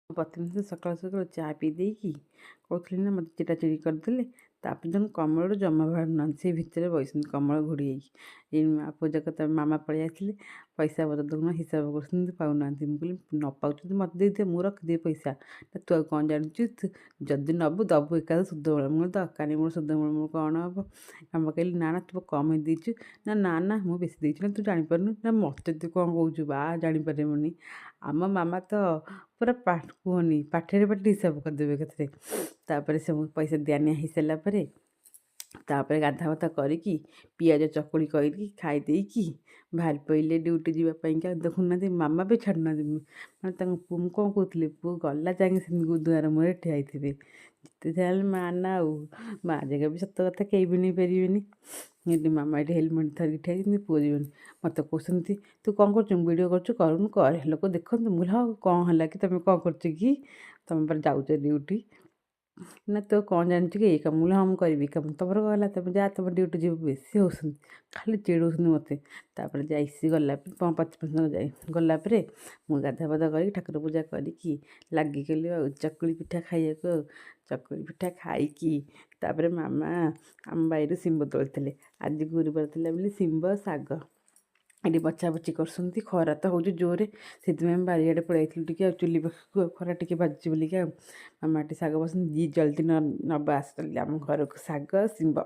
ପ୍ରତିଦିନ ସକାଳୁ ସକାଳୁ ଚା ପିଇ ଦେଇକି କହୁଥିଲି ନା ମୋତେ ଚିଟାଚିଟି କରିଦେଲେ। ତାପରେ ଜଣେ କମଳରୁ ଜମା ବାହାରୁନାହାନ୍ତି, ସେଇ ଭିତରେ ବଇଛନ୍ତି କମଳ ଘୋଡ଼ି ହେଇକି। ଏଇ ପୂଜା କଥା ମାମା ପଳେଇ ଆସିଲେ, ପଇସା ପତ୍ର ଦେଖୁନ ହିସାବ କରୁଛନ୍ତି, ପାଉନାହାନ୍ତି। ମୁଁ କହିଲି ନ ପାଉଛନ୍ତି ମୋତେ ଦେଇଦିଅ, ମୁଁ ରଖିଦିଏ ପଇସା। ନା ତୁ ଆଉ କ'ଣ ଜାଣିଛୁ, ଯଦି ନେବୁ ଦେବୁ ଏକାଥରେ ସୁଧମୂଳ। ମୁଁ କହିଲି ଦରକାର ନାହିଁ ମୋର ସୁଧମୂଳ, ମୋର କ'ଣ ହେବ। ମାମା କହିଲି ନା ନା ତୁ କମ୍ ଦେଇଛୁ। ନା ନା ନା ମୁଁ ବେଶୀ ଦେଇଛି। ନା ତୁ ଜାଣିପାରୁନୁ। ନା ମୋତେ ତୁ କ'ଣ କହୁଛୁ ବା, ଜାଣିପାରିବୁନି। ଆମ ମାମା ତ ପୁରା କୁହନି ପାଠରେ ପାଠି ହିସାବ କରିଦେବେ ଏକାଥରେ। ତାପରେ ସବୁ ପଇସା ଦିଆନିଆ ହେଇସାରିଲା ପରେ ତାପରେ ଗାଧାବାଧା କରିକି ପିଆଜ ଚକୁଳି କରିକି ଖାଇ ଦେଇକି ବାହାରି ପଡ଼ିଲେ ଡ୍ୟୁଟି ଯିବା ପାଇଁକା। ଦେଖୁନାହାନ୍ତି ମାମା ବି ଛାଡ଼ୁନାହାନ୍ତି, ମାନେ ତାଙ୍କ ପୁଅ, ମୁଁ କ'ଣ କହୁଥିଲି, ପୁଅ ଗଲା ଯାଇକି ସେମିତି ଦୁଆର ମୁହଁରେ ଠିଆ ହେଇଥିବେ। ଯେତେ ଯାହା ହେଲେ ମା ନା, ଆଉ ମା ଜାଗା ବି ସତ କଥା କେହି ବି ନେଇପାରିବେନି। ଏଠି ମାମା ଏଠି ହେଲମେଟ୍ ଧରିକି ଠିଆ ହେଇଛନ୍ତି, ପୁଅ ଯିବନି। ମୋତେ କହୁଛନ୍ତି ତୁ କ'ଣ କରୁଛୁ, ଭିଡ଼ିଓ କରୁଛୁ, କରୁନୁ କରେ, ଲୋକ ଦେଖନ୍ତୁ। ମୁଁ କହିଲି ହଉ କ'ଣ ହେଲା କି, ତୁମେ କ'ଣ କରୁଛ କି, ତୁମେ ପରେ ଯାଉଛ ଡ୍ୟୁଟି। ନା ତୁ କ'ଣ ଜାଣିଛୁ କି ଏଇ କାମ। ମୁଁ କହିଲି ହଁ ମୁଁ କରିବି କାମ, ତୁମର କ'ଣ ହେଲା, ତୁମେ ଯା ତୁମ ଡ୍ୟୁଟି ଯିବ। ବେଶୀ ହେଉଛନ୍ତି, ଖାଲି ଚିଡ଼ଉଛନ୍ତି ମୋତେ। ତାପରେ ଯାଇସି ଗଲା 5 ଯାଇ ଗଲା ପରେ ମୁଁ ଗାଧାପାଧା କରିକି ଠାକୁର ପୂଜା କରିକି ଲାଗିଗଲି ଆଉ ଚକୁଳି ପିଠା ଖାଇବାକୁ। ଆଉ ଚକୁଳି ପିଠା ଖାଇକି ତାପରେ ମାମା ଆମ ବାଡ଼ିରୁ ଶିମ୍ବ ତୋଳିଥିଲେ। ଆଜି ଗୁରୁବାର ଥିଲା ବୋଲି ଶିମ୍ବ ଶାଗ ଏଠି ବଛାବଛି କରୁଛନ୍ତି। ଖରା ତ ହେଉଛି ଜୋରରେ, ସେଥିପାଇଁ ଆମେ ବାରିଆଡ଼େ ପଳେଇ ଯାଇଥିଲୁ ଟିକେ ଆଉ ଚୁଲି ପାଖକୁ, ଖରା ଟିକେ ବାଜୁଛି ବୋଲିକି। ଆଉ ମାମା ଏଠି ଶାଗ ବସନ୍ତି, ଯିଏ ଜଲ୍ଦି ନବା ଆସିଥିଲେ ଆମ ଘରକୁ ଶାଗ ଶିମ୍ବ।